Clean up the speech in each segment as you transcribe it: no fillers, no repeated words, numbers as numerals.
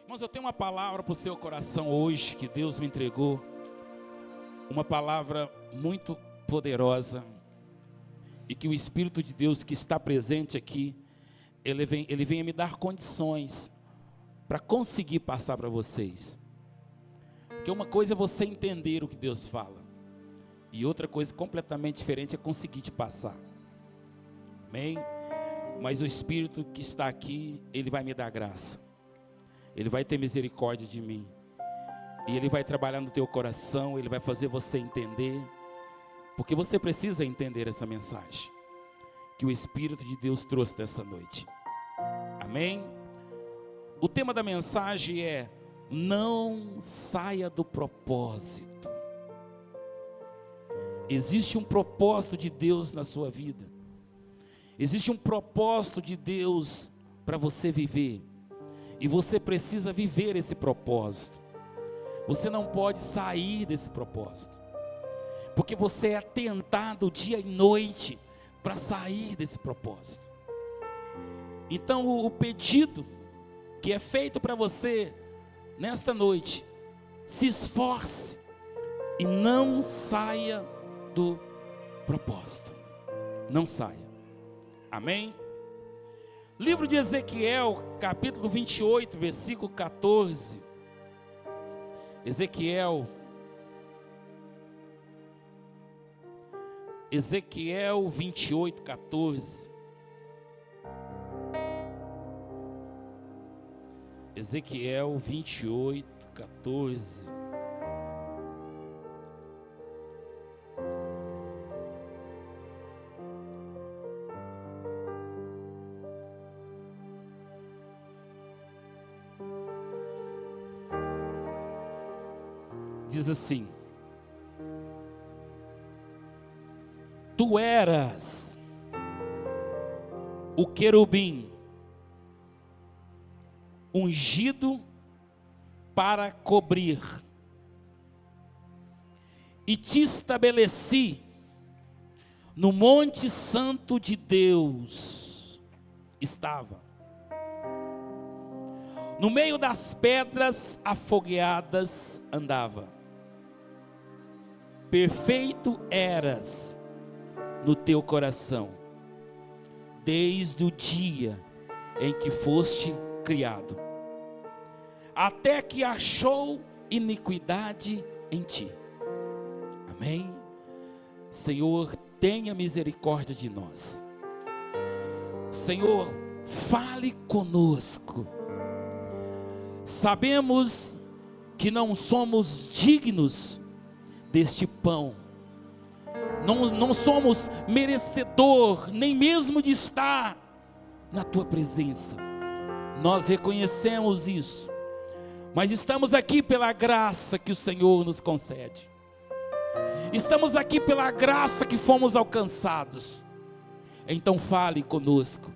Irmãos, eu tenho uma palavra para o seu coração hoje, que Deus me entregou. Uma palavra muito poderosa. E que o Espírito de Deus que está presente aqui, ele vem me dar condições para conseguir passar para vocês. Porque uma coisa é você entender o que Deus fala. E outra coisa completamente diferente é conseguir te passar. Amém? Mas o Espírito que está aqui, ele vai me dar graça. Ele vai ter misericórdia de mim. E ele vai trabalhar no teu coração, ele vai fazer você entender. Porque você precisa entender essa mensagem que o Espírito de Deus trouxe dessa noite. Amém? O tema da mensagem é: não saia do propósito. Existe um propósito de Deus na sua vida. Existe um propósito de Deus para você viver. E você precisa viver esse propósito. Você não pode sair desse propósito. Porque você é tentado dia e noite para sair desse propósito. Então o pedido que é feito para você nesta noite: se esforce e não saia do propósito. Não saia. Amém? Livro de Ezequiel, capítulo 28, versículo 14. Ezequiel 28, 14. Ezequiel 28, 14. Diz assim: tu eras o querubim ungido para cobrir, e te estabeleci no monte santo de Deus. Estava no meio das pedras afogueadas, andava. Perfeito eras no teu coração, desde o dia em que foste criado, até que achou iniquidade em ti. Amém? Senhor, tenha misericórdia de nós. Senhor, fale conosco. Sabemos que não somos dignos deste pão. Não somos merecedor nem mesmo de estar na tua presença. Nós reconhecemos isso, mas estamos aqui pela graça que o Senhor nos concede. Estamos aqui pela graça que fomos alcançados. Então fale conosco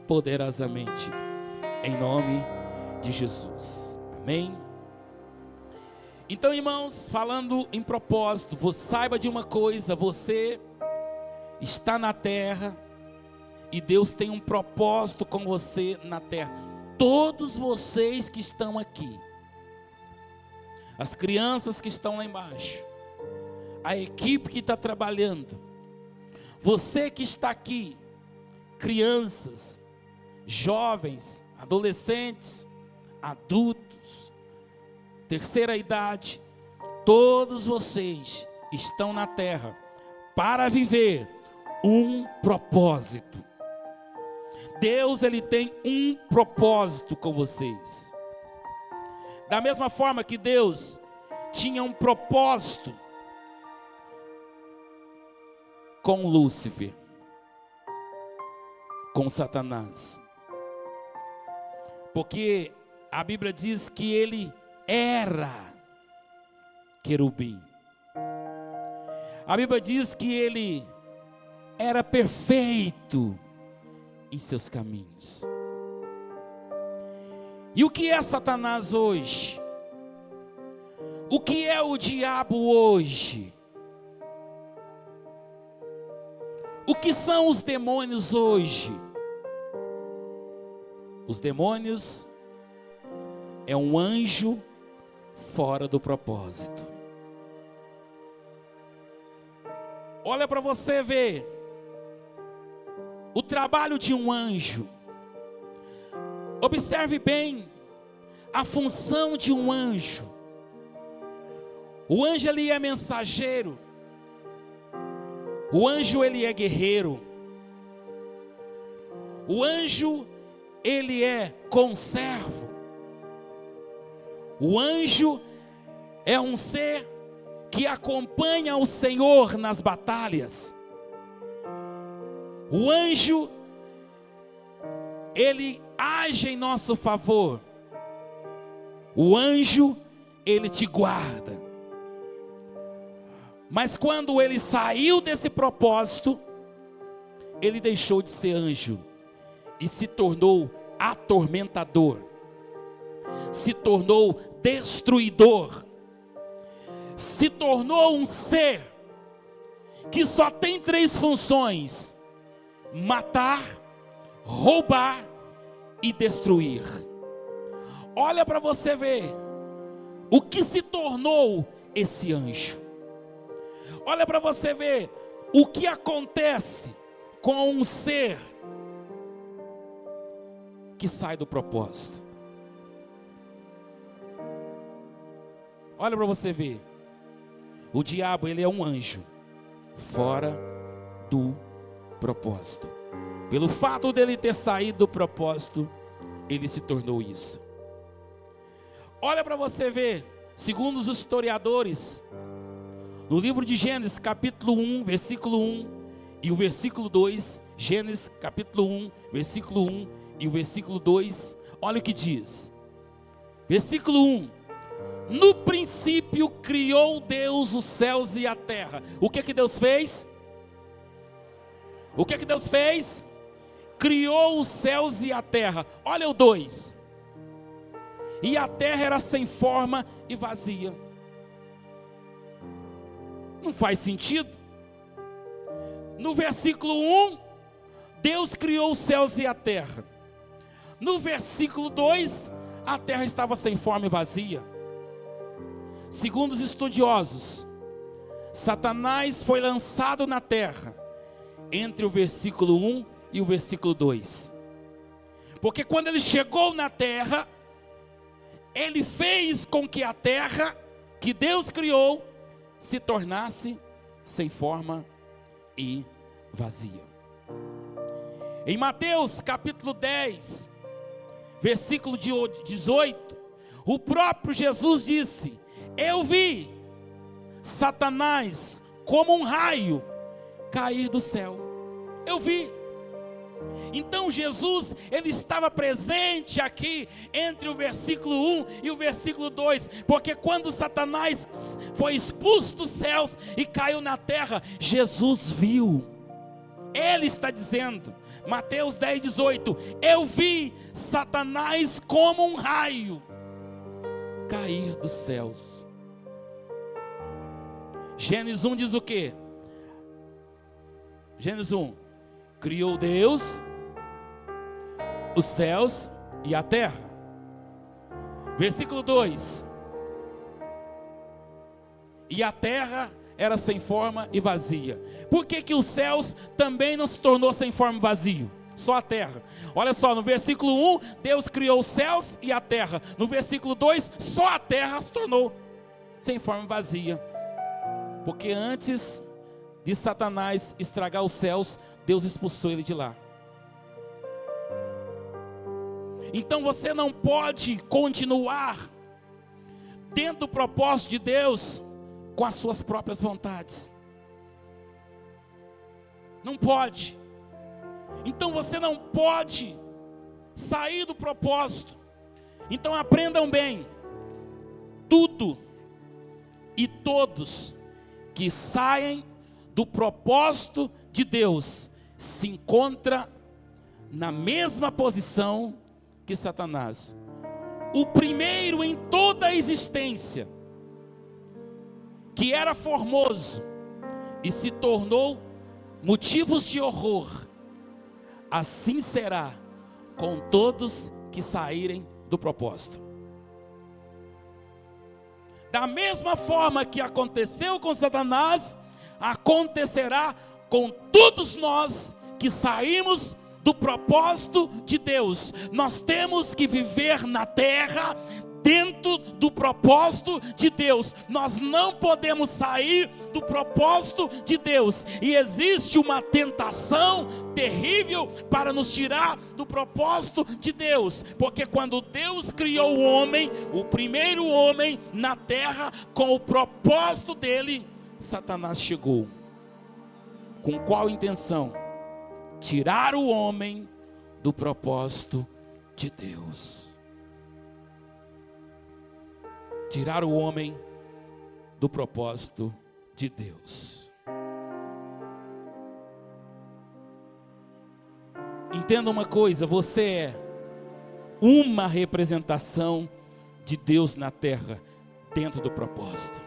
poderosamente, em nome de Jesus. Amém? Então, irmãos, falando em propósito, você saiba de uma coisa: você está na terra e Deus tem um propósito com você na terra. Todos vocês que estão aqui, as crianças que estão lá embaixo, a equipe que está trabalhando, você que está aqui, crianças, jovens, adolescentes, adultos, terceira idade, todos vocês estão na terra para viver um propósito. Deus, ele tem um propósito com vocês. Da mesma forma que Deus tinha um propósito com Lúcifer, com Satanás. Porque a Bíblia diz que ele era querubim. A Bíblia diz que ele era perfeito em seus caminhos. E o que é Satanás hoje? O que é o diabo hoje? O que são os demônios hoje? Os demônios é um anjo fora do propósito. Olha para você ver o trabalho de um anjo. Observe bem a função de um anjo. O anjo, ele é mensageiro. O anjo, ele é guerreiro. O anjo, ele é conservo. O anjo é um ser que acompanha o Senhor nas batalhas. O anjo, ele age em nosso favor. O anjo, ele te guarda. Mas quando ele saiu desse propósito, ele deixou de ser anjo e se tornou atormentador, se tornou destruidor, se tornou um ser que só tem 3 funções: matar, roubar e destruir. Olha para você ver o que se tornou esse anjo. Olha para você ver o que acontece com um ser que sai do propósito. Olha para você ver. O diabo, ele é um anjo fora do propósito. Pelo fato dele ter saído do propósito, ele se tornou isso. Olha para você ver, segundo os historiadores, no livro de Gênesis, capítulo 1, versículo 1 e o versículo 2, Gênesis, capítulo 1, versículo 1 e o versículo 2, olha o que diz. Versículo 1: no princípio criou Deus os céus e a terra. O que que Deus fez? O que que Deus fez? Criou os céus e a terra. Olha o 2. E a terra era sem forma e vazia. Não faz sentido. No versículo 1, Deus criou os céus e a terra. No versículo 2, a terra estava sem forma e vazia. Segundo os estudiosos, Satanás foi lançado na terra entre o versículo 1 e o versículo 2. Porque quando ele chegou na terra, ele fez com que a terra que Deus criou se tornasse sem forma e vazia. Em Mateus capítulo 10, versículo 18, o próprio Jesus disse: eu vi Satanás como um raio cair do céu. Eu vi. Então Jesus, ele estava presente aqui entre o versículo 1 e o versículo 2, porque quando Satanás foi expulso dos céus e caiu na terra, Jesus viu. Ele está dizendo, Mateus 10, 18, eu vi Satanás como um raio cair dos céus. Gênesis 1 diz o quê? Gênesis 1, criou Deus os céus e a terra. Versículo 2, e a terra era sem forma e vazia. Por que que os céus também não se tornou sem forma e vazio? Só a terra. Olha só, no versículo 1, Deus criou os céus e a terra. No versículo 2, só a terra se tornou sem forma e vazia. Porque antes de Satanás estragar os céus, Deus expulsou ele de lá. Então você não pode continuar dentro do propósito de Deus com as suas próprias vontades. Não pode. Então você não pode sair do propósito. Então aprendam bem: tudo e todos que saem do propósito de Deus se encontra na mesma posição que Satanás. O primeiro em toda a existência, que era formoso e se tornou motivos de horror, assim será com todos que saírem do propósito. Da mesma forma que aconteceu com Satanás, acontecerá com todos nós que saímos do propósito de Deus. Nós temos que viver na terra dentro do propósito de Deus. Nós não podemos sair do propósito de Deus. E existe uma tentação terrível para nos tirar do propósito de Deus. Porque quando Deus criou o homem, o primeiro homem na terra, com o propósito dele, Satanás chegou. Com qual intenção? Tirar o homem do propósito de Deus. Tirar o homem do propósito de Deus. Entenda uma coisa, você é uma representação de Deus na terra, dentro do propósito.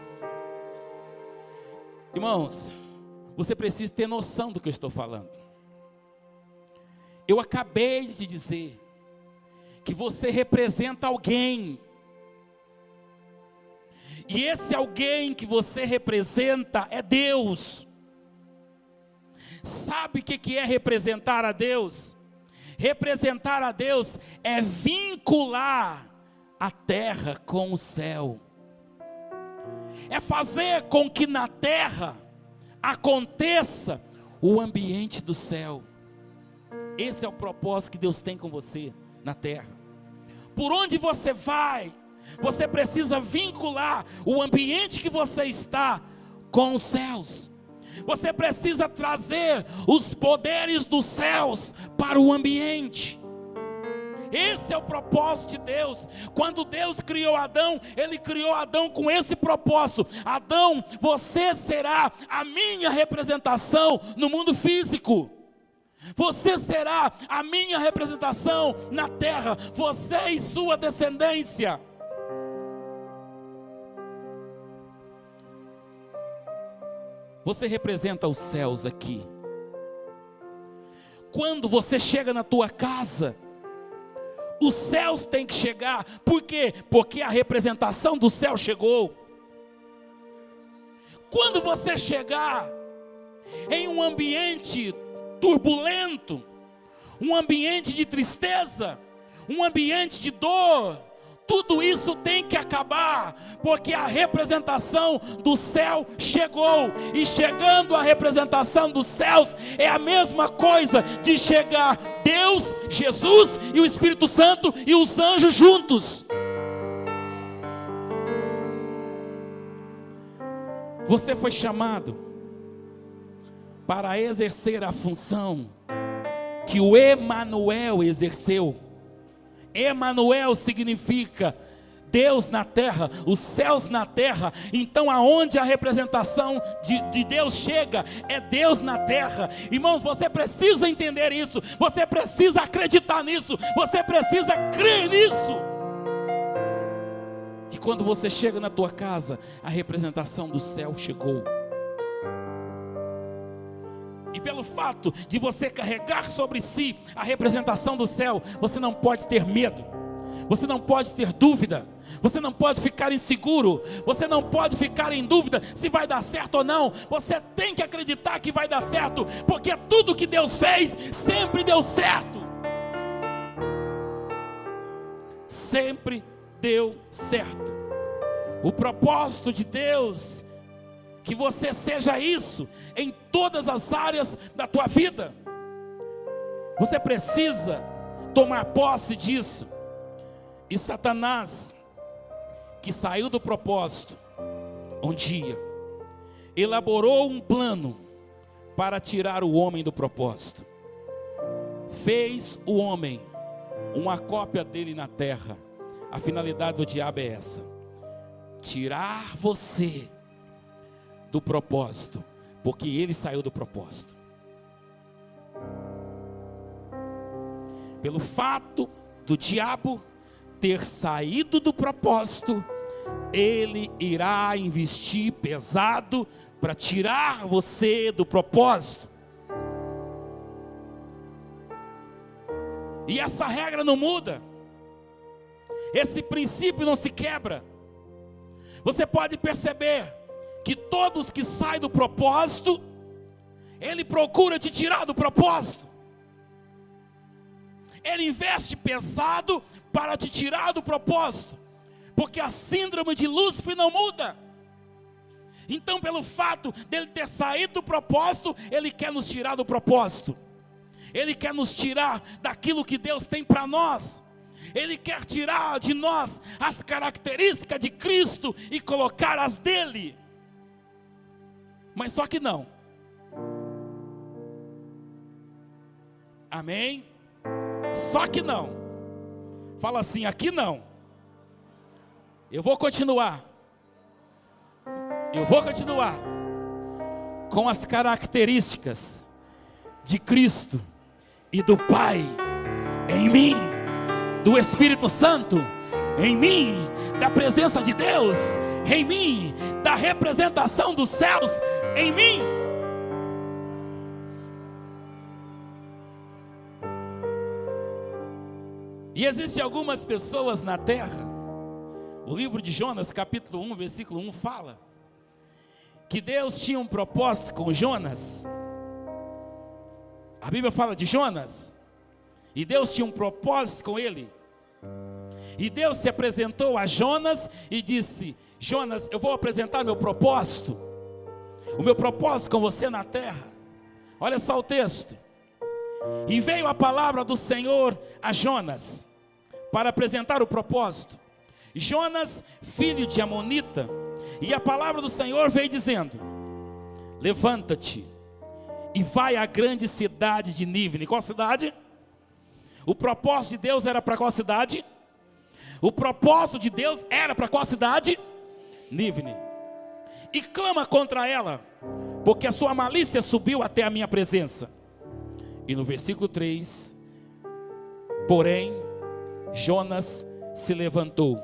Irmãos, você precisa ter noção do que eu estou falando. Eu acabei de dizer que você representa alguém. E esse alguém que você representa é Deus. Sabe o que é representar a Deus? Representar a Deus é vincular a terra com o céu. É fazer com que na terra aconteça o ambiente do céu. Esse é o propósito que Deus tem com você na terra. Por onde você vai, você precisa vincular o ambiente que você está com os céus. Você precisa trazer os poderes dos céus para o ambiente. Esse é o propósito de Deus. Quando Deus criou Adão, Ele criou Adão com esse propósito. Adão, você será a minha representação no mundo físico. Você será a minha representação na terra. Você e sua descendência. Você representa os céus aqui. Quando você chega na tua casa, os céus têm que chegar. Por quê? Porque a representação do céu chegou. Quando você chegar em um ambiente turbulento, um ambiente de tristeza, um ambiente de dor, tudo isso tem que acabar, porque a representação do céu chegou. E chegando a representação dos céus, é a mesma coisa de chegar Deus, Jesus e o Espírito Santo e os anjos juntos. Você foi chamado para exercer a função que o Emanuel exerceu. Emanuel significa Deus na terra, os céus na terra. Então aonde a representação de Deus chega, é Deus na terra. Irmãos, você precisa entender isso, você precisa acreditar nisso, você precisa crer nisso. Que quando você chega na tua casa, a representação do céu chegou. E pelo fato de você carregar sobre si a representação do céu, você não pode ter medo, você não pode ter dúvida, você não pode ficar inseguro, você não pode ficar em dúvida se vai dar certo ou não. Você tem que acreditar que vai dar certo, porque tudo que Deus fez sempre deu certo. Sempre deu certo. O propósito de Deus, que você seja isso em todas as áreas da tua vida. Você precisa tomar posse disso. E Satanás, que saiu do propósito, um dia elaborou um plano para tirar o homem do propósito. Fez o homem uma cópia dele na terra. A finalidade do diabo é essa: tirar você do propósito, porque ele saiu do propósito. Pelo fato do diabo ter saído do propósito, ele irá investir pesado para tirar você do propósito. E essa regra não muda, esse princípio não se quebra. Você pode perceber que todos que saem do propósito, ele procura te tirar do propósito. Ele investe pesado para te tirar do propósito, porque a síndrome de Lúcifer não muda. Então, pelo fato dele ter saído do propósito, ele quer nos tirar do propósito. Ele quer nos tirar daquilo que Deus tem para nós. Ele quer tirar de nós as características de Cristo e colocar as dele. Mas só que não. Amém? Só que não. Fala assim, aqui não. Eu vou continuar. Eu vou continuar com as características de Cristo e do Pai em mim, do Espírito Santo em mim, da presença de Deus em mim, da representação dos céus em mim. E existem algumas pessoas na terra, o livro de Jonas, capítulo 1, versículo 1 fala que Deus tinha um propósito com Jonas. A Bíblia fala de Jonas, e Deus tinha um propósito com ele. E Deus se apresentou a Jonas e disse: Jonas, eu vou apresentar meu propósito, o meu propósito com você na terra. Olha só o texto. E veio a palavra do Senhor a Jonas, para apresentar o propósito. Jonas, filho de Amonita, e a palavra do Senhor veio dizendo: levanta-te e vai à grande cidade de Nínive. Qual cidade? O propósito de Deus era para qual cidade? O propósito de Deus era para qual cidade? Nínive. E clama contra ela, porque a sua malícia subiu até a minha presença. E no versículo 3, porém, Jonas se levantou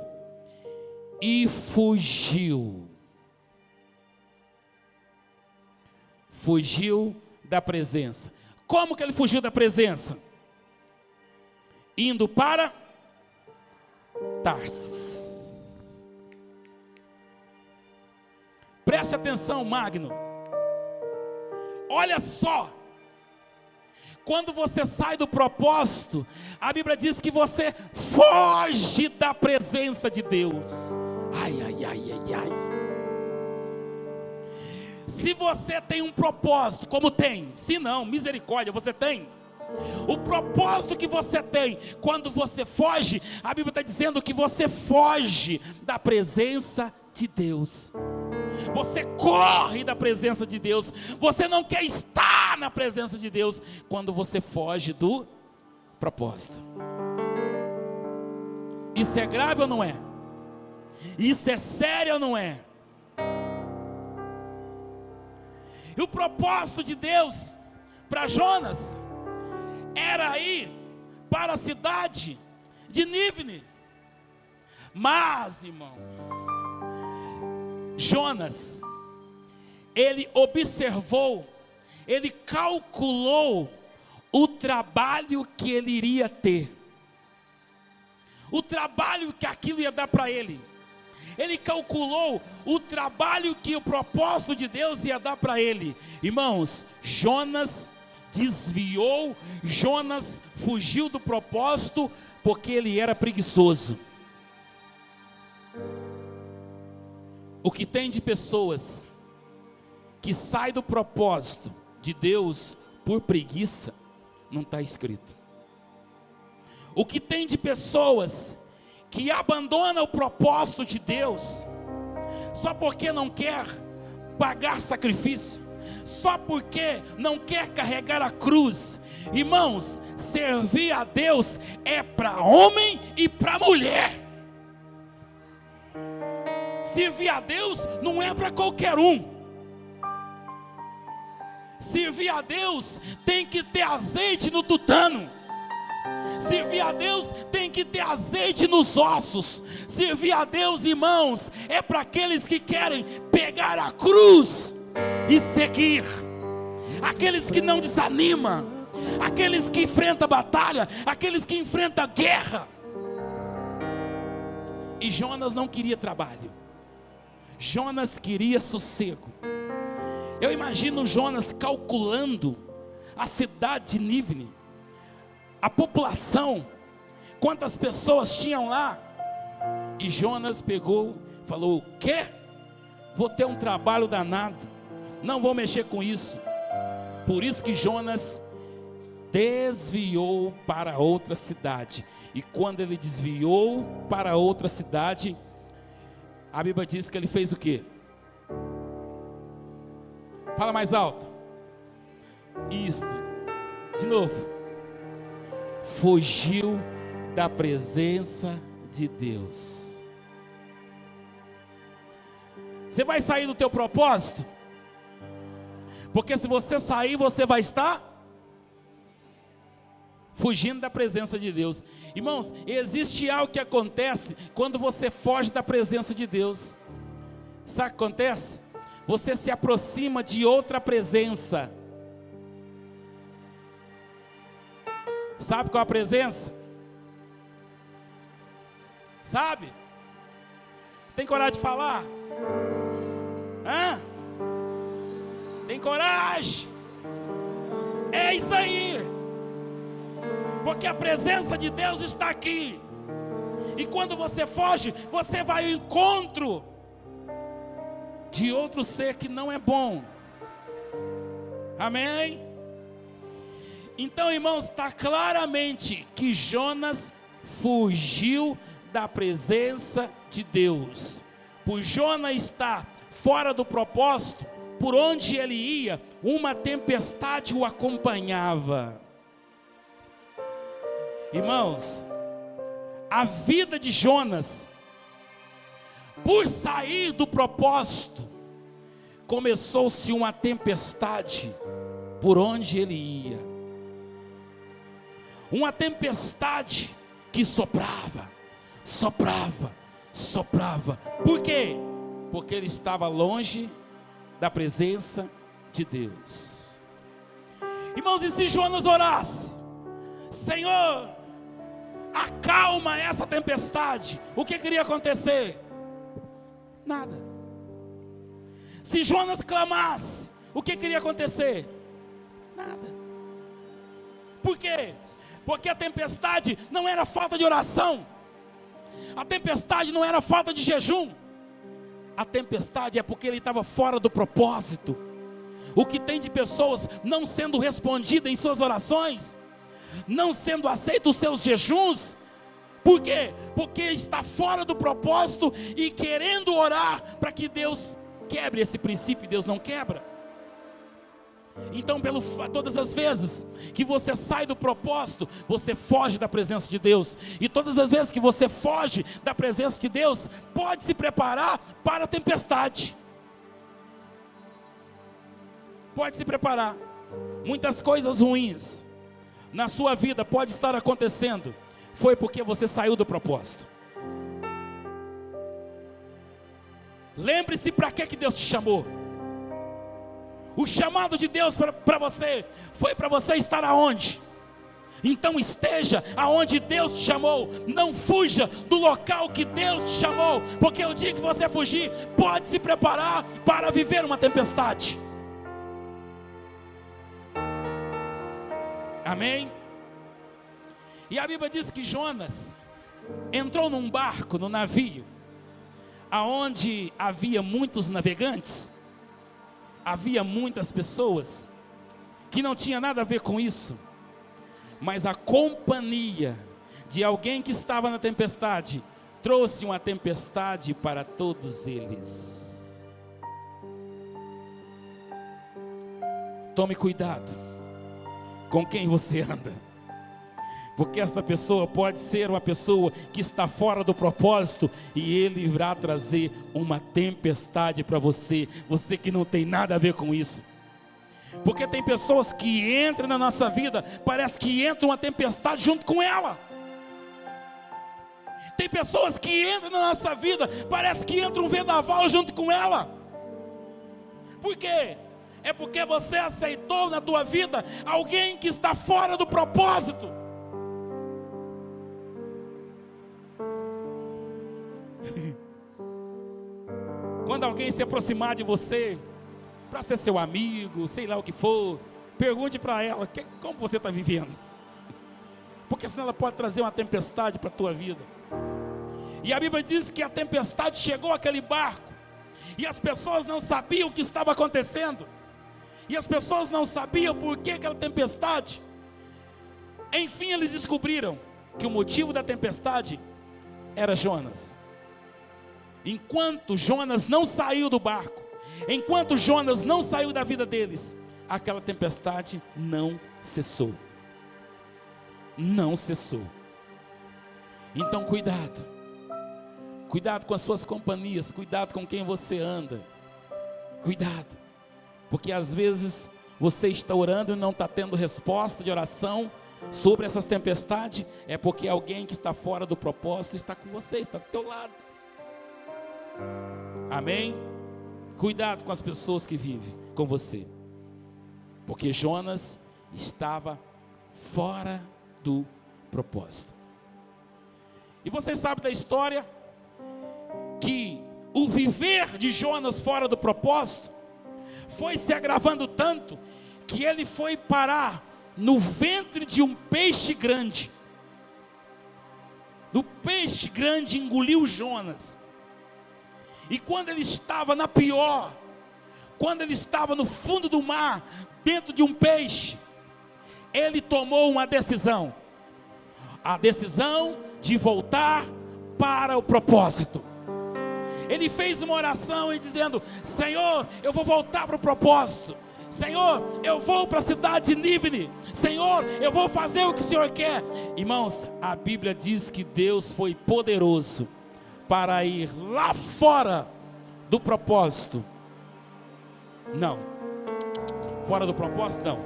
e fugiu. Fugiu da presença. Como que ele fugiu da presença? Indo para Tarsis. Preste atenção, Magno. Olha só. Quando você sai do propósito, a Bíblia diz que você foge da presença de Deus. Ai, ai, ai, ai, ai. Se você tem um propósito, como tem, se não, misericórdia, você tem. O propósito que você tem, quando você foge, a Bíblia está dizendo que você foge da presença de Deus. Você corre da presença de Deus. Você não quer estar na presença de Deus quando você foge do propósito. Isso é grave ou não é? Isso é sério ou não é? E o propósito de Deus para Jonas era ir para a cidade de Nínive. Mas, irmãos, Jonas, ele observou, ele calculou o trabalho que ele iria ter, o trabalho que aquilo ia dar para ele. Ele calculou o trabalho que o propósito de Deus ia dar para ele. Irmãos, Jonas desviou, Jonas fugiu do propósito, porque ele era preguiçoso. O que tem de pessoas que saem do propósito de Deus por preguiça, não está escrito. O que tem de pessoas que abandonam o propósito de Deus, só porque não quer pagar sacrifício, só porque não quer carregar a cruz. Irmãos, servir a Deus é para homem e para mulher. Servir a Deus não é para qualquer um. Servir a Deus tem que ter azeite no tutano. Servir a Deus tem que ter azeite nos ossos. Servir a Deus, irmãos, é para aqueles que querem pegar a cruz e seguir. Aqueles que não desanimam, aqueles que enfrentam batalha, aqueles que enfrentam guerra. E Jonas não queria trabalho. Jonas queria sossego. Eu imagino Jonas calculando a cidade de Nínive, a população, quantas pessoas tinham lá. E Jonas pegou, falou: o quê? Vou ter um trabalho danado, não vou mexer com isso. Por isso que Jonas desviou para outra cidade. E quando ele desviou para outra cidade, a Bíblia diz que ele fez o quê? Fala mais alto. Isto. De novo. Fugiu da presença de Deus. Você vai sair do teu propósito? Porque se você sair, você vai estar fugindo da presença de Deus. Irmãos, existe algo que acontece quando você foge da presença de Deus. Sabe o que acontece? Você se aproxima de outra presença. Sabe qual é a presença? Sabe? Você tem coragem de falar? Hã? Tem coragem? É isso aí. Porque a presença de Deus está aqui. E quando você foge, você vai ao encontro de outro ser que não é bom. Amém? Então, irmãos, está claramente que Jonas fugiu da presença de Deus. Por Jonas estar fora do propósito, por onde ele ia, uma tempestade o acompanhava. Irmãos, a vida de Jonas, por sair do propósito, começou-se uma tempestade por onde ele ia. Uma tempestade que soprava, soprava, soprava. Por quê? Porque ele estava longe da presença de Deus. Irmãos, e se Jonas orasse: Senhor, acalma essa tempestade, o que queria acontecer? Nada. Se Jonas clamasse, o que queria acontecer? Nada. Por quê? Porque a tempestade não era falta de oração, a tempestade não era falta de jejum, a tempestade é porque ele estava fora do propósito. O que tem de pessoas não sendo respondidas em suas orações, não sendo aceitos os seus jejuns. Por quê? Porque está fora do propósito e querendo orar para que Deus quebre esse princípio, e Deus não quebra. Então, todas as vezes que você sai do propósito, você foge da presença de Deus. E todas as vezes que você foge da presença de Deus, pode se preparar para a tempestade. Pode se preparar. Muitas coisas ruins na sua vida pode estar acontecendo, foi porque você saiu do propósito. Lembre-se para que Deus te chamou. O chamado de Deus para você foi para você estar aonde? Então esteja aonde Deus te chamou. Não fuja do local que Deus te chamou, porque o dia que você fugir, pode se preparar para viver uma tempestade. Amém? E a Bíblia diz que Jonas entrou num barco, no navio, aonde havia muitos navegantes. Havia muitas pessoas que não tinha nada a ver com isso, mas a companhia de alguém que estava na tempestade trouxe uma tempestade para todos eles. Tome cuidado com quem você anda, porque esta pessoa pode ser uma pessoa que está fora do propósito, e ele irá trazer uma tempestade para você, você que não tem nada a ver com isso. Porque tem pessoas que entram na nossa vida, parece que entra uma tempestade junto com ela. Tem pessoas que entram na nossa vida, parece que entra um vendaval junto com ela. Por quê? É porque você aceitou na tua vida alguém que está fora do propósito. Quando alguém se aproximar de você, para ser seu amigo, sei lá o que for, pergunte para ela, como você está vivendo? Porque senão ela pode trazer uma tempestade para a tua vida. E a Bíblia diz que a tempestade chegou àquele barco, e as pessoas não sabiam o que estava acontecendo, e as pessoas não sabiam por que aquela tempestade. Enfim, eles descobriram que o motivo da tempestade era Jonas. Enquanto Jonas não saiu do barco, enquanto Jonas não saiu da vida deles, aquela tempestade não cessou. Não cessou. Então cuidado. Cuidado com as suas companhias, cuidado com quem você anda. Cuidado. Porque às vezes você está orando e não está tendo resposta de oração sobre essas tempestades, é porque alguém que está fora do propósito está com você, está do teu lado. Amém? Cuidado com as pessoas que vivem com você, porque Jonas estava fora do propósito. E vocês sabem da história que o viver de Jonas fora do propósito foi se agravando tanto que ele foi parar no ventre de um peixe grande. O peixe grande engoliu Jonas. E quando ele estava na pior, quando ele estava no fundo do mar, dentro de um peixe, ele tomou uma decisão. A decisão de voltar para o propósito. Ele fez uma oração e dizendo: Senhor, eu vou voltar para o propósito. Senhor, eu vou para a cidade de Nínive. Senhor, eu vou fazer o que o Senhor quer. Irmãos, a Bíblia diz que Deus foi poderoso para ir lá fora do propósito. Não. Fora do propósito, não.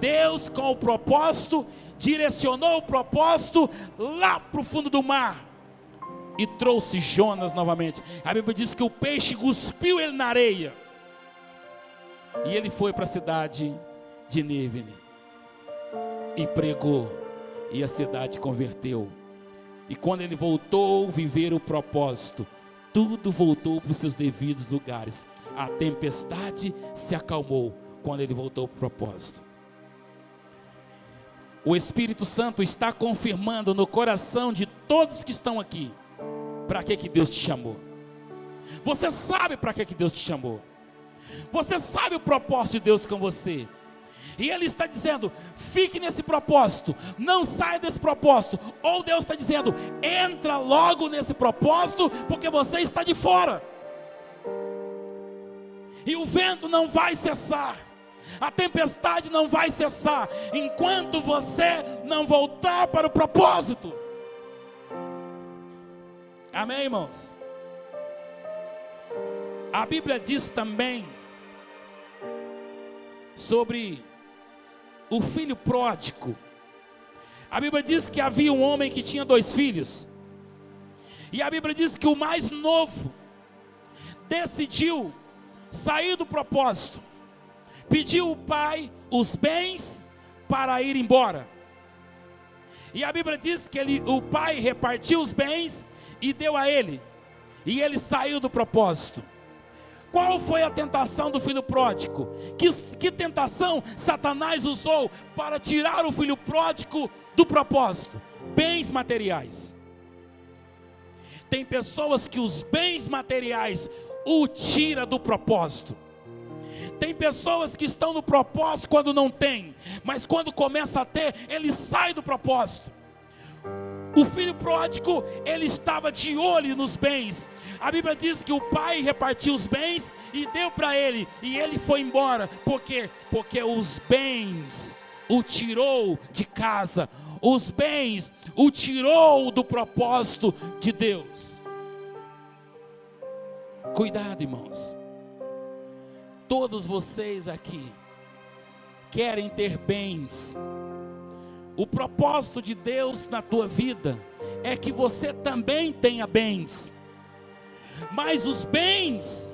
Deus, com o propósito, direcionou o propósito lá para o fundo do mar e trouxe Jonas novamente. A Bíblia diz que o peixe cuspiu ele na areia e ele foi para a cidade de Nínive e pregou, e a cidade converteu. E quando ele voltou a viver o propósito, tudo voltou para os seus devidos lugares. A tempestade se acalmou quando ele voltou para o propósito. O Espírito Santo está confirmando no coração de todos que estão aqui para que Deus te chamou. Você sabe para que Deus te chamou. Você sabe o propósito de Deus com você. E Ele está dizendo: fique nesse propósito, não saia desse propósito. Ou Deus está dizendo: entra logo nesse propósito, porque você está de fora. E o vento não vai cessar, a tempestade não vai cessar, enquanto você não voltar para o propósito. Amém, irmãos? A Bíblia diz também sobre o filho pródigo. A Bíblia diz que havia um homem que tinha 2 filhos. E a Bíblia diz que o mais novo decidiu sair do propósito. Pediu ao pai os bens para ir embora. E a Bíblia diz que o pai repartiu os bens e deu a ele. E ele saiu do propósito. Qual foi a tentação do filho pródigo? Que tentação Satanás usou para tirar o filho pródigo do propósito? Bens materiais. Tem pessoas que os bens materiais o tira do propósito. Tem pessoas que estão no propósito quando não tem, mas quando começa a ter, ele sai do propósito. O filho pródigo, ele estava de olho nos bens. A Bíblia diz que o pai repartiu os bens e deu para ele, e ele foi embora. Por quê? Porque os bens o tirou de casa, os bens o tirou do propósito de Deus. Cuidado, irmãos. Todos vocês aqui querem ter bens. O propósito de Deus na tua vida é que você também tenha bens. Mas os bens,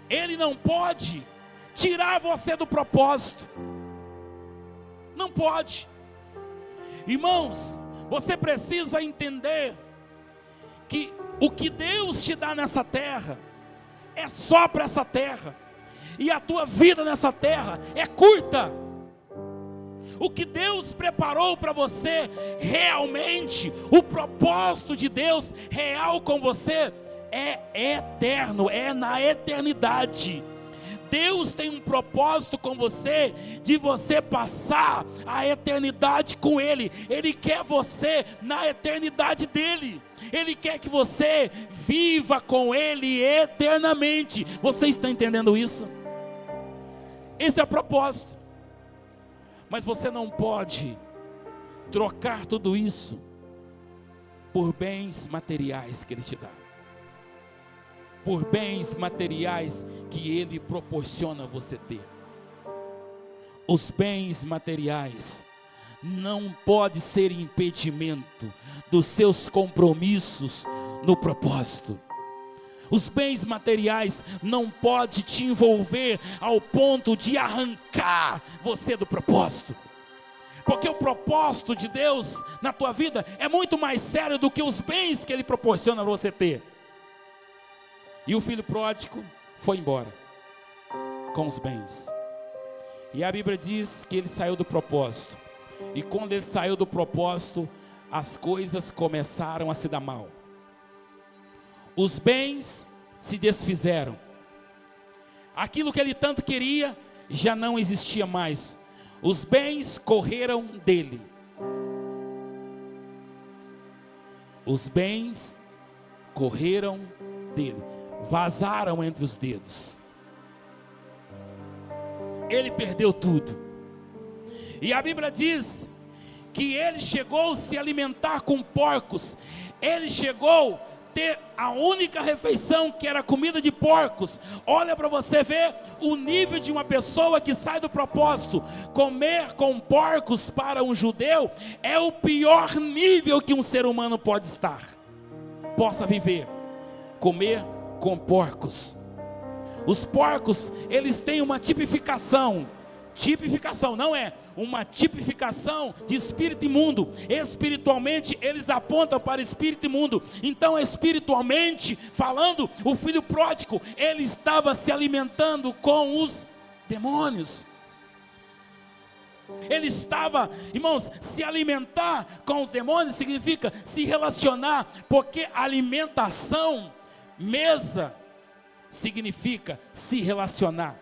Ele não pode tirar você do propósito. Não pode. Irmãos, você precisa entender que o que Deus te dá nessa terra é só para essa terra, e a tua vida nessa terra é curta. O que Deus preparou para você, realmente, o propósito de Deus real com você, é eterno, é na eternidade. Deus tem um propósito com você, de você passar a eternidade com Ele. Ele quer você na eternidade dEle. Ele quer que você viva com Ele eternamente. Você está entendendo isso? Esse é o propósito. Mas você não pode trocar tudo isso por bens materiais que Ele te dá, por bens materiais que Ele proporciona você ter. Os bens materiais não pode ser impedimento dos seus compromissos no propósito. Os bens materiais não podem te envolver ao ponto de arrancar você do propósito. Porque o propósito de Deus na tua vida é muito mais sério do que os bens que Ele proporciona para você ter. E o filho pródigo foi embora com os bens. E a Bíblia diz que ele saiu do propósito. E quando ele saiu do propósito, as coisas começaram a se dar mal. Os bens se desfizeram. Aquilo que ele tanto queria já não existia mais. Os bens correram dele. Os bens correram dele. Vazaram entre os dedos. Ele perdeu tudo. E a Bíblia diz que ele chegou a se alimentar com porcos. Ele chegou a ter a única refeição que era comida de porcos. Olha para você ver o nível de uma pessoa que sai do propósito. Comer com porcos para um judeu é o pior nível que um ser humano pode estar, possa viver. Comer com porcos. Os porcos, eles têm uma tipificação, não é uma tipificação de espírito imundo. Espiritualmente eles apontam para espírito imundo. Então, espiritualmente falando, o filho pródigo, ele estava se alimentando com os demônios. Ele estava, irmãos, se alimentar com os demônios significa se relacionar, porque alimentação, mesa, significa se relacionar.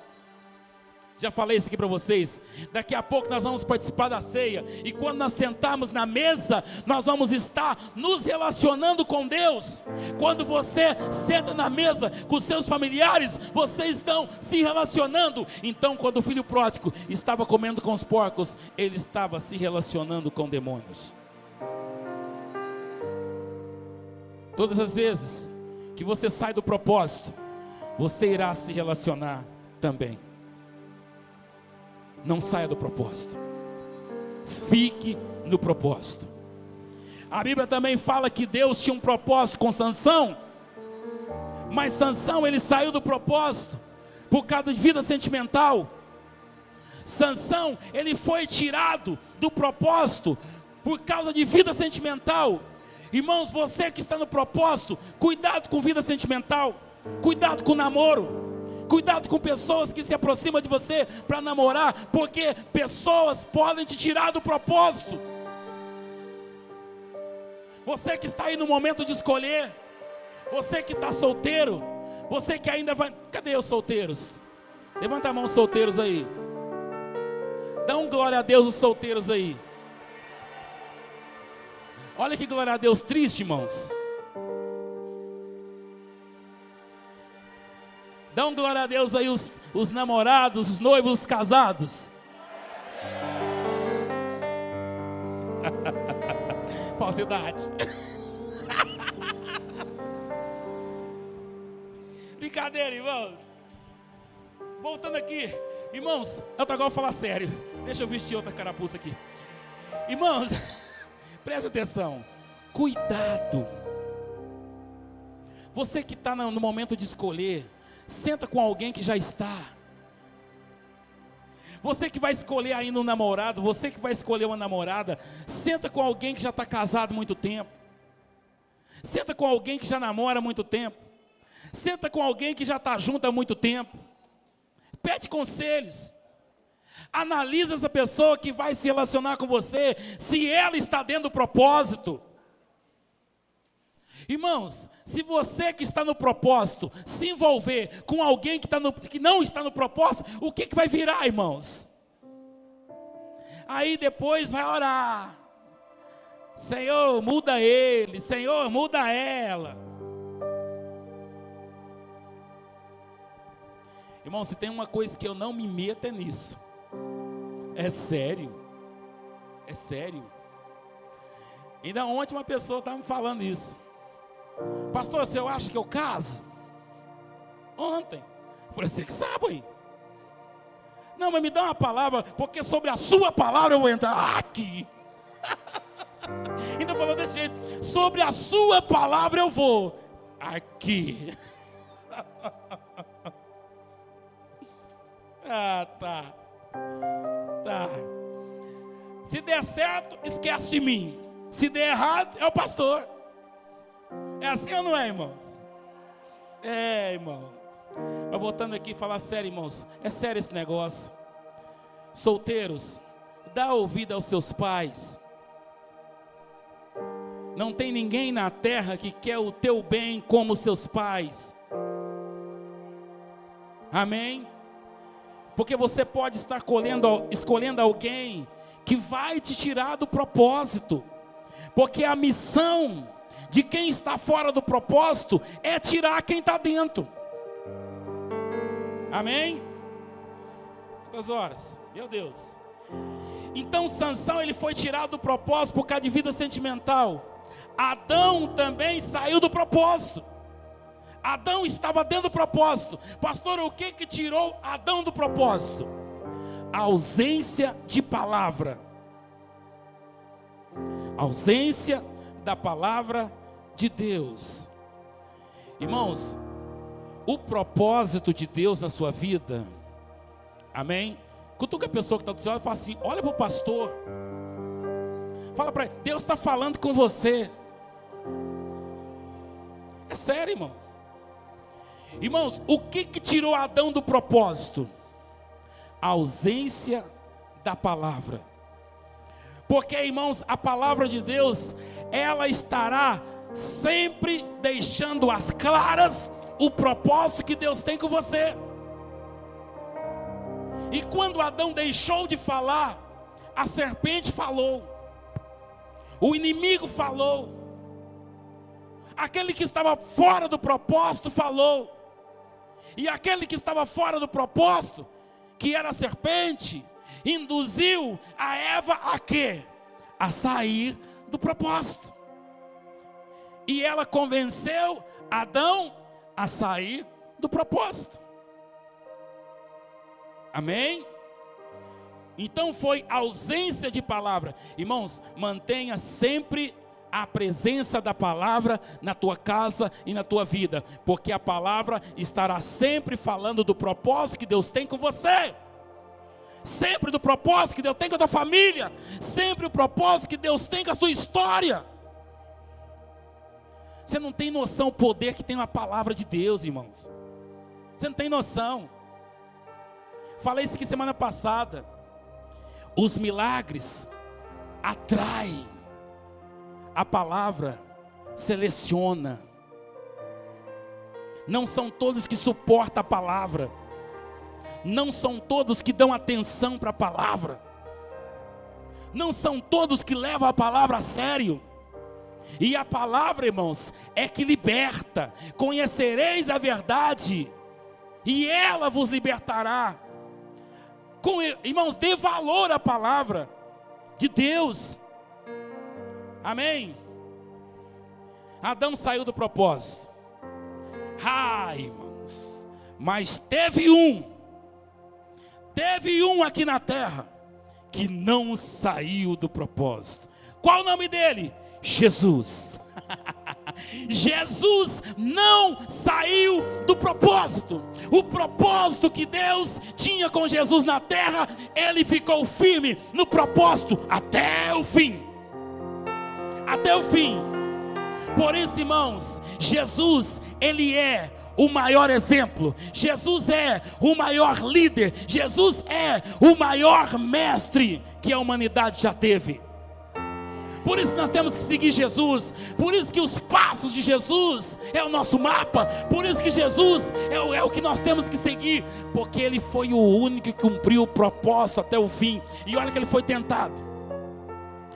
Já falei isso aqui para vocês. Daqui a pouco nós vamos participar da ceia, e quando nós sentarmos na mesa, nós vamos estar nos relacionando com Deus. Quando você senta na mesa com seus familiares, vocês estão se relacionando. Então, quando o filho pródigo estava comendo com os porcos, ele estava se relacionando com demônios. Todas as vezes que você sai do propósito, você irá se relacionar também. Não saia do propósito. Fique no propósito. A Bíblia também fala que Deus tinha um propósito com Sansão. Mas Sansão, ele saiu do propósito por causa de vida sentimental. Sansão, ele foi tirado do propósito por causa de vida sentimental. Irmãos, você que está no propósito, cuidado com vida sentimental. Cuidado com namoro. Cuidado com pessoas que se aproximam de você para namorar, porque pessoas podem te tirar do propósito. Você que está aí no momento de escolher, você que está solteiro, você que ainda vai... Cadê os solteiros? Levanta a mão, os solteiros aí. Dá um glória a Deus os solteiros aí. Olha que glória a Deus triste, irmãos. Dá um glória a Deus aí os namorados, os noivos, os casados. Falsidade. Brincadeira, irmãos. Voltando aqui, irmãos, eu tô agora falar sério. Deixa eu vestir outra carapuça aqui. Irmãos, preste atenção. Cuidado. Você que está no momento de escolher, senta com alguém que já está. Você que vai escolher ainda um namorado, você que vai escolher uma namorada, senta com alguém que já está casado há muito tempo. Senta com alguém que já namora há muito tempo. Senta com alguém que já está junto há muito tempo. Pede conselhos. Analisa essa pessoa que vai se relacionar com você, se ela está dentro do propósito. Irmãos, se você que está no propósito se envolver com alguém que não está no propósito, o que vai virar, irmãos? Aí depois vai orar. Senhor, muda ele. Senhor, muda ela. Irmão, se tem uma coisa que eu não me meto é nisso. É sério. É sério. Ainda ontem uma pessoa estava me falando isso. Pastor, você acha que eu caso? Ontem. Eu falei, você que sabe aí. Não, mas me dá uma palavra, porque sobre a sua palavra eu vou entrar aqui. Ainda falou desse jeito. Sobre a sua palavra eu vou aqui. Ah, tá. Se der certo, esquece de mim. Se der errado, é o pastor. É assim ou não é, irmãos? É, irmãos. Mas voltando aqui, falar sério, irmãos. É sério esse negócio. Solteiros, dá ouvido aos seus pais. Não tem ninguém na terra que quer o teu bem como seus pais. Amém? Porque você pode estar escolhendo alguém que vai te tirar do propósito. Porque a missão de quem está fora do propósito é tirar quem está dentro. Amém? Quantas horas? Meu Deus. Então Sansão, ele foi tirado do propósito por causa de vida sentimental. Adão também saiu do propósito. Adão estava dentro do propósito. Pastor, o que tirou Adão do propósito? A ausência de palavra. A ausência da palavra de Deus. Irmãos, o propósito de Deus na sua vida, amém? Cutuca a pessoa que está do seu lado e fala assim, olha para o pastor. Fala para ele, Deus está falando com você. É sério, irmãos. Irmãos, o que tirou Adão do propósito? A ausência da palavra. Porque, irmãos, a palavra de Deus, ela estará sempre deixando às claras o propósito que Deus tem com você. E quando Adão deixou de falar, a serpente falou, o inimigo falou, aquele que estava fora do propósito falou, e aquele que estava fora do propósito, que era a serpente, induziu a Eva a quê? A sair do propósito. E ela convenceu Adão a sair do propósito. Amém? Então foi ausência de palavra. Irmãos, mantenha sempre a presença da palavra na tua casa e na tua vida, porque a palavra estará sempre falando do propósito que Deus tem com você, sempre do propósito que Deus tem com a tua família, sempre o propósito que Deus tem com a sua história. Você não tem noção do poder que tem na palavra de Deus, irmãos. Você não tem noção. Falei isso aqui semana passada. Os milagres atraem. A palavra seleciona. Não são todos que suportam a palavra. Não são todos que dão atenção para a palavra. Não são todos que levam a palavra a sério. E a palavra, irmãos, é que liberta. Conhecereis a verdade, e ela vos libertará. Irmãos, dê valor à palavra de Deus. Amém? Adão saiu do propósito. Irmãos, mas teve um aqui na terra que não saiu do propósito. Qual o nome dele? Jesus. Jesus não saiu do propósito. O propósito que Deus tinha com Jesus na terra, ele ficou firme no propósito até o fim. Até o fim. Por isso, irmãos, Jesus, ele é o maior exemplo, Jesus é o maior líder, Jesus é o maior mestre que a humanidade já teve. Por isso nós temos que seguir Jesus, por isso que os passos de Jesus é o nosso mapa, por isso que Jesus é o que nós temos que seguir, porque Ele foi o único que cumpriu o propósito até o fim. E olha que Ele foi tentado,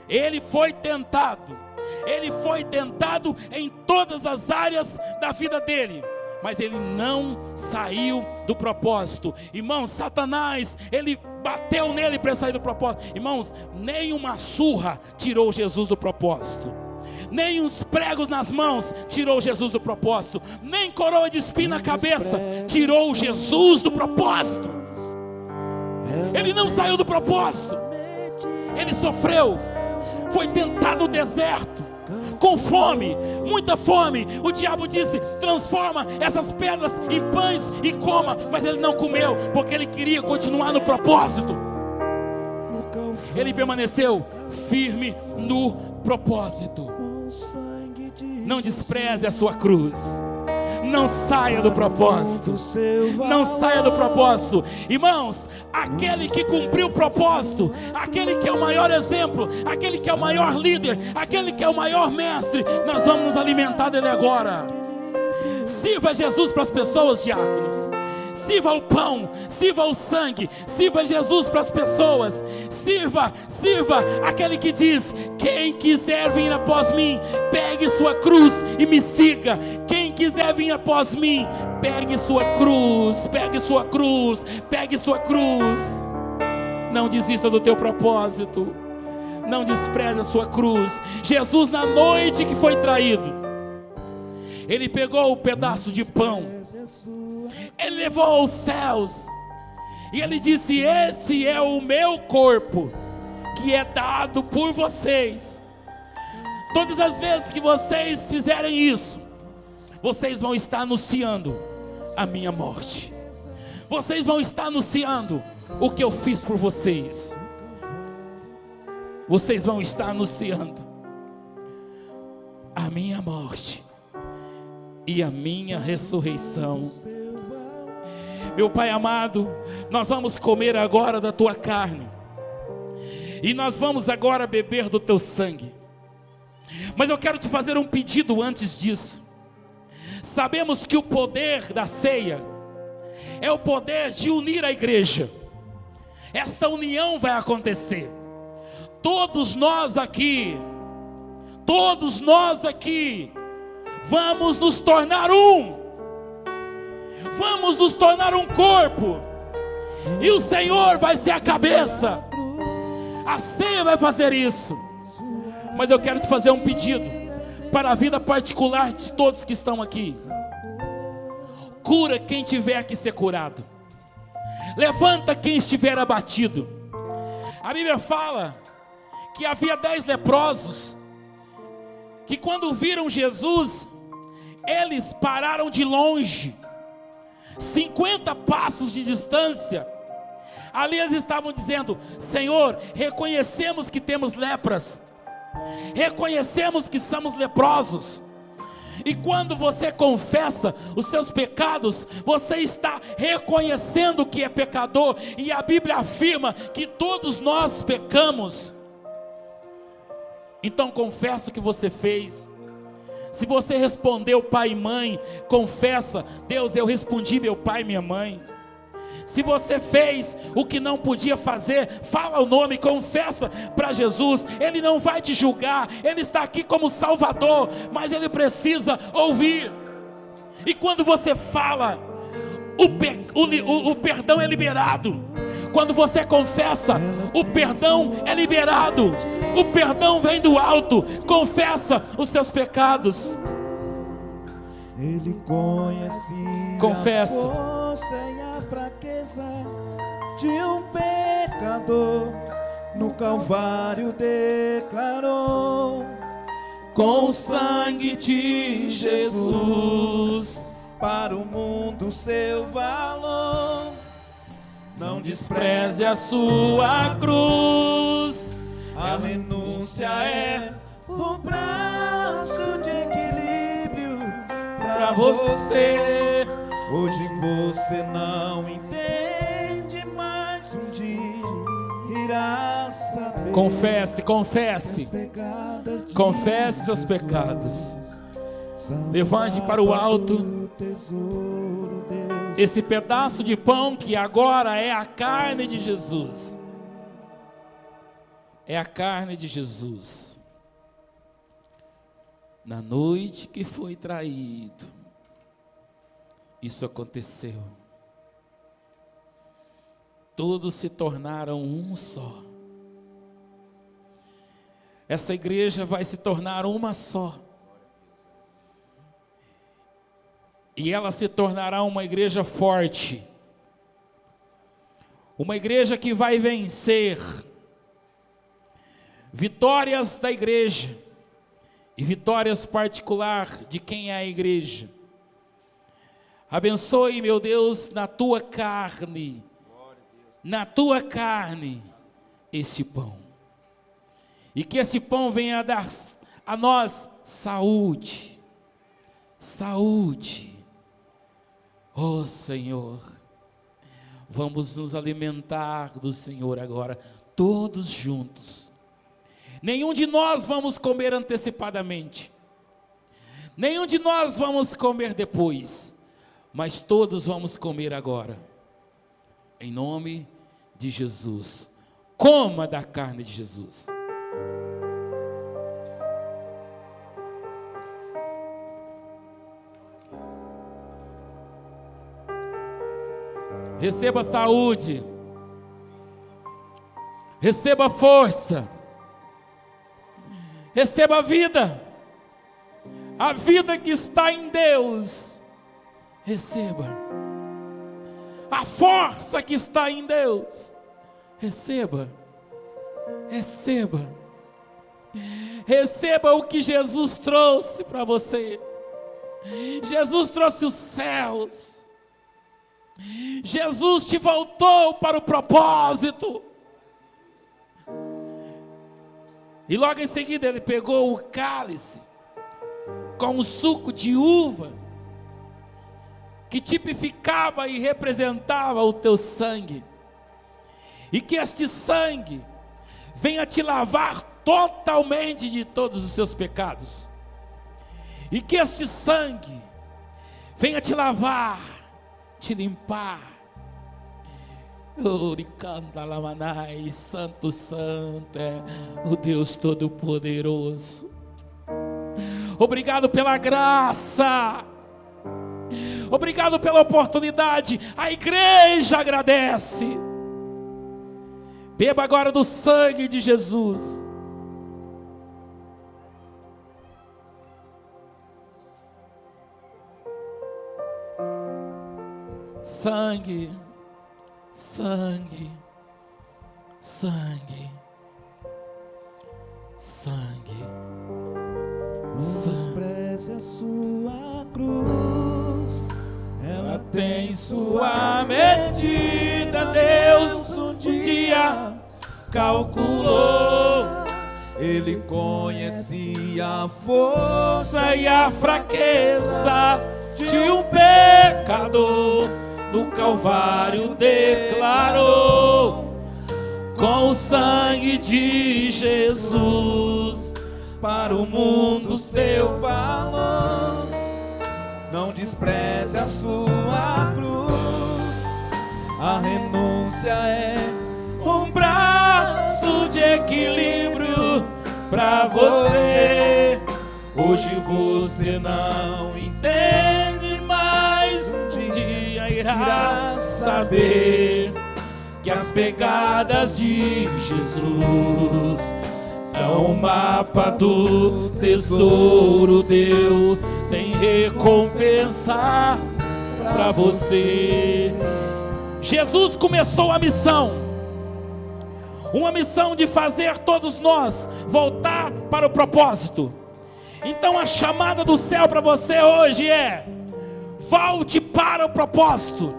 Ele foi tentado em todas as áreas da vida dele, mas ele não saiu do propósito. Irmãos, Satanás, ele bateu nele para sair do propósito. Irmãos, nem uma surra tirou Jesus do propósito, nem os pregos nas mãos tirou Jesus do propósito, nem coroa de espinho na cabeça tirou Jesus do propósito. Ele não saiu do propósito, ele sofreu, foi tentado no deserto, com fome, muita fome. O diabo disse: transforma essas pedras em pães e coma. Mas ele não comeu, porque ele queria continuar no propósito. Ele permaneceu firme no propósito. Não despreze a sua cruz. Não saia do propósito. Não saia do propósito. Irmãos, aquele que cumpriu o propósito, aquele que é o maior exemplo, aquele que é o maior líder, aquele que é o maior mestre, nós vamos nos alimentar dele agora. Sirva Jesus para as pessoas, diáconos. Sirva o pão, sirva o sangue, sirva Jesus para as pessoas. Sirva aquele que diz: quem quiser vir após mim, pegue sua cruz e me siga. Quem quiser vir após mim, pegue sua cruz, pegue sua cruz, pegue sua cruz. Não desista do teu propósito, não despreze a sua cruz. Jesus, na noite que foi traído, ele pegou o pedaço de pão, ele levou aos céus e ele disse: esse é o meu corpo, que é dado por vocês. Todas as vezes que vocês fizerem isso, vocês vão estar anunciando a minha morte. Vocês vão estar anunciando o que eu fiz por vocês. Vocês vão estar anunciando a minha morte e a minha ressurreição. Meu Pai amado, nós vamos comer agora da tua carne, e nós vamos agora beber do teu sangue. Mas eu quero te fazer um pedido antes disso. Sabemos que o poder da ceia é o poder de unir a igreja. Esta união vai acontecer. Todos nós aqui vamos nos tornar um. Vamos nos tornar um corpo. E o Senhor vai ser a cabeça. A ceia vai fazer isso. Mas eu quero te fazer um pedido para a vida particular de todos que estão aqui. Cura quem tiver que ser curado. Levanta quem estiver abatido. A Bíblia fala que havia 10 leprosos, que quando viram Jesus, eles pararam de longe, 50 passos de distância. Ali eles estavam dizendo: Senhor, reconhecemos que temos lepras, reconhecemos que somos leprosos. E quando você confessa os seus pecados, você está reconhecendo que é pecador. E a Bíblia afirma que todos nós pecamos. Então confessa o que você fez. Se você respondeu pai e mãe, confessa: Deus, eu respondi meu pai e minha mãe. Se você fez o que não podia fazer, fala o nome, confessa para Jesus. Ele não vai te julgar, Ele está aqui como Salvador, mas Ele precisa ouvir. E quando você fala, o perdão é liberado. Quando você confessa, o perdão é liberado. O perdão vem do alto. Confessa os seus pecados. Ele conhece confessa a força e a fraqueza de um pecador. No Calvário declarou: com o sangue de Jesus, para o mundo seu valor. Não despreze a sua cruz. A renúncia é o braço de equilíbrio para você. Hoje você não entende, mas um dia irá saber. Confesse, confesse. Confesse seus pecados. Levante para o alto esse pedaço de pão que agora é a carne de Jesus. É a carne de Jesus. Na noite que foi traído, isso aconteceu. Todos se tornaram um só. Essa igreja vai se tornar uma só. E ela se tornará uma igreja forte. Uma igreja que vai vencer. Vitórias da igreja. E vitórias particular de quem é a igreja. Abençoe, meu Deus, na tua carne. Na tua carne, esse pão. E que esse pão venha a dar a nós saúde. Saúde. Oh Senhor, vamos nos alimentar do Senhor agora, todos juntos. Nenhum de nós vamos comer antecipadamente. Nenhum de nós vamos comer depois. Mas todos vamos comer agora. Em nome de Jesus. Coma da carne de Jesus. Receba saúde. Receba força. Receba a vida. A vida que está em Deus. Receba. A força que está em Deus. Receba. Receba. Receba o que Jesus trouxe para você. Jesus trouxe os céus. Jesus te voltou para o propósito. E logo em seguida ele pegou o cálice com o suco de uva, que tipificava e representava o teu sangue. E que este sangue venha te lavar totalmente de todos os seus pecados. E que este sangue venha te lavar, te limpar. Oricanda Lamanai, Santo, Santo é o Deus Todo-Poderoso. Obrigado pela graça. Obrigado pela oportunidade. A igreja agradece. Beba agora do sangue de Jesus. Sangue, sangue, sangue, sangue. Não despreze a sua cruz, ela tem sua medida. Deus um dia calculou. Ele conhecia a força e a fraqueza de um pecador. No Calvário declarou, com o sangue de Jesus, para o mundo seu valor. Não despreze a sua cruz, a renúncia é um braço de equilíbrio para você. Hoje você não entende, mas um dia irá saber que as pegadas de Jesus são o mapa do tesouro. Deus tem recompensa para você. Jesus começou a missão, uma missão de fazer todos nós voltar para o propósito. Então a chamada do céu para você hoje é: volte para o propósito.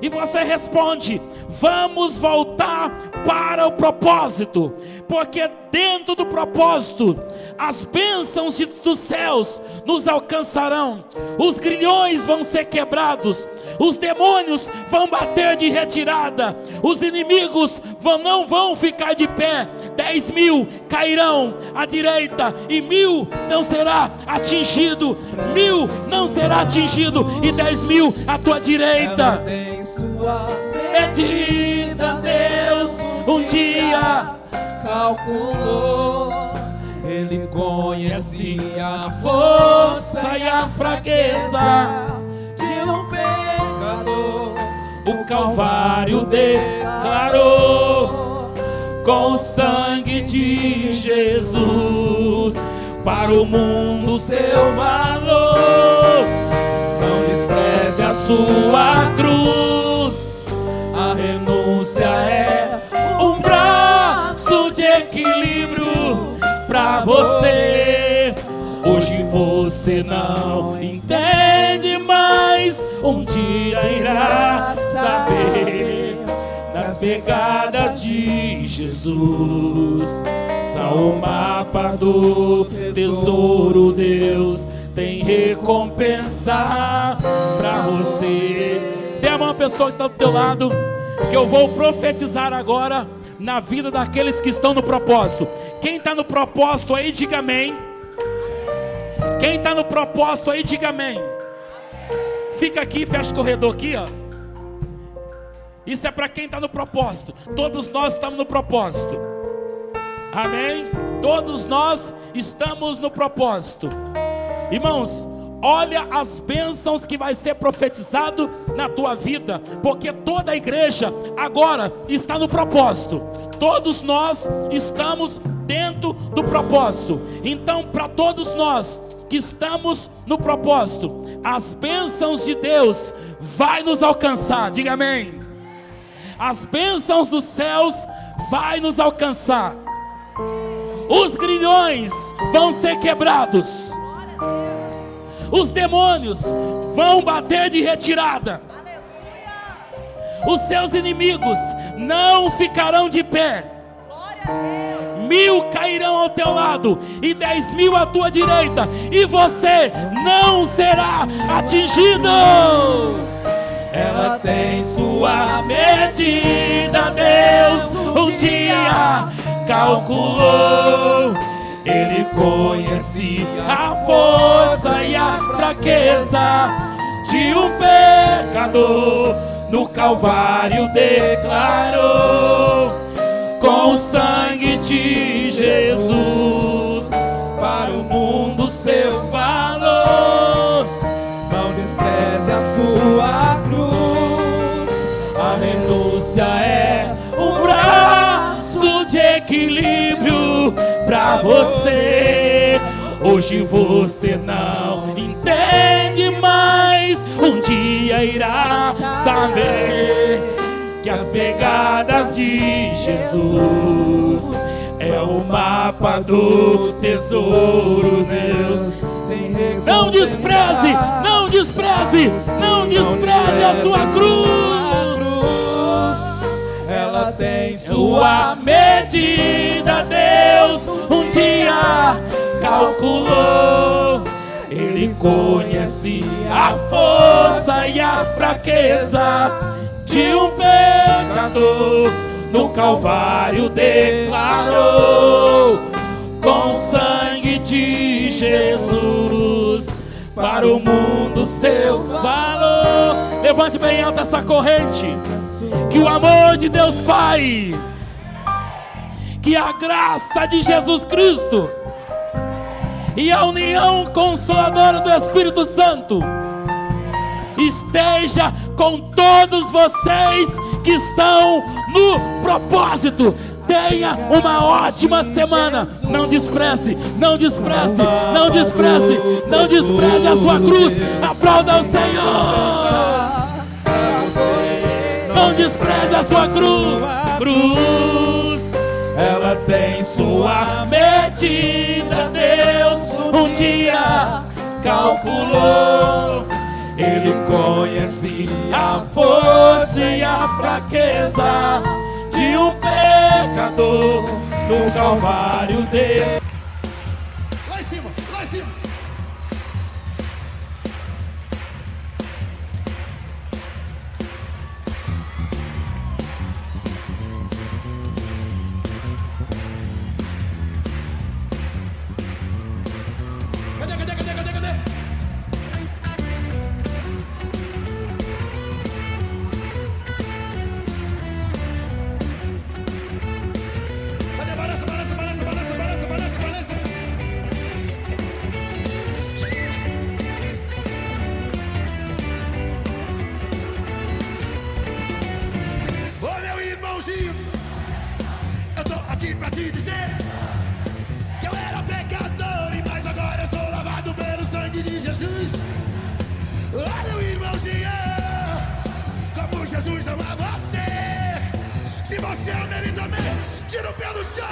E você responde: vamos voltar para o propósito, porque dentro do propósito as bênçãos dos céus nos alcançarão, os grilhões vão ser quebrados, os demônios vão bater de retirada, os inimigos não vão ficar de pé. 10.000 cairão à direita e 1.000 não será atingido, 1.000 não será atingido e 10.000 à tua direita. Ela tem sua medida, Deus um dia calculou. Ele conhece a força e a fraqueza de um pecador. O Calvário declarou com o sangue de Jesus para o mundo seu valor. Não despreze a sua cruz, a renúncia é um braço de equilíbrio pra você. Hoje você não entende, mas um dia irá saber. Nas pegadas de Jesus são o mapa do tesouro. Deus tem recompensa pra você. Dê a mão à pessoa que está do teu lado, que eu vou profetizar agora na vida daqueles que estão no propósito. Quem está no propósito aí, diga amém. Quem está no propósito aí, diga amém. Fica aqui, fecha o corredor aqui, ó. Isso é para quem está no propósito. Todos nós estamos no propósito. Amém? Todos nós estamos no propósito. Irmãos, olha as bênçãos que vai ser profetizado na tua vida, porque toda a igreja agora está no propósito. Todos nós estamos dentro do propósito. Então, para todos nós que estamos no propósito, as bênçãos de Deus vai nos alcançar. Diga amém. As bênçãos dos céus vai nos alcançar. Os grilhões vão ser quebrados. Os demônios vão bater de retirada. Os seus inimigos não ficarão de pé. 1.000 cairão ao teu lado e 10.000 à tua direita, e você não será atingido. Ela tem sua medida, Deus um dia calculou. Ele conhece a força e a fraqueza de um pecador. No Calvário declarou com o sangue de Jesus para o mundo seu valor. Não despreze a sua cruz, a renúncia é um braço de equilíbrio pra você. Hoje você não entende, mas um dia irá saber que as pegadas de Jesus é o mapa do tesouro. Deus tem recompensa. Não despreze, não despreze, não despreze a sua cruz. Ela tem sua medida, Deus um dia calculou. Ele conhece a força e a fraqueza de um pecador. No Calvário declarou com o sangue de Jesus para o mundo seu valor. Levante bem alta essa corrente. Que o amor de Deus Pai, que a graça de Jesus Cristo e a união consoladora do Espírito Santo esteja com todos vocês que estão no propósito. Tenha uma ótima semana. Não despreze, não despreze, não despreze, não despreze a sua cruz. Aplauda o Senhor. Não despreze a sua cruz. Ela tem sua medida, Deus um dia calculou. Ele conhece a força e a fraqueza de um pecador. No Calvário dele Jesus ama você. Se você ama ele também, tira o pé do chão.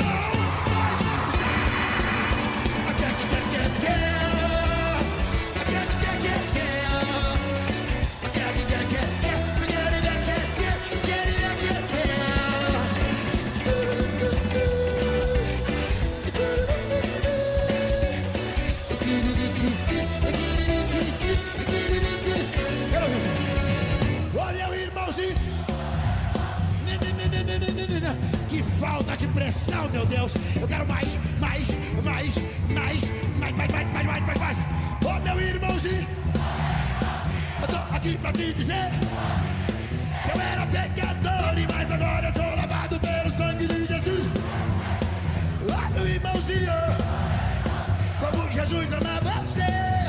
Olha o irmãozinho. Que falta de pressão, meu Deus. Eu quero mais. Ô, meu irmãozinho, eu tô aqui pra te dizer que eu era pecador, mas agora eu sou lavado pelo sangue de Jesus. Ó, meu irmãozinho, como Jesus ama você.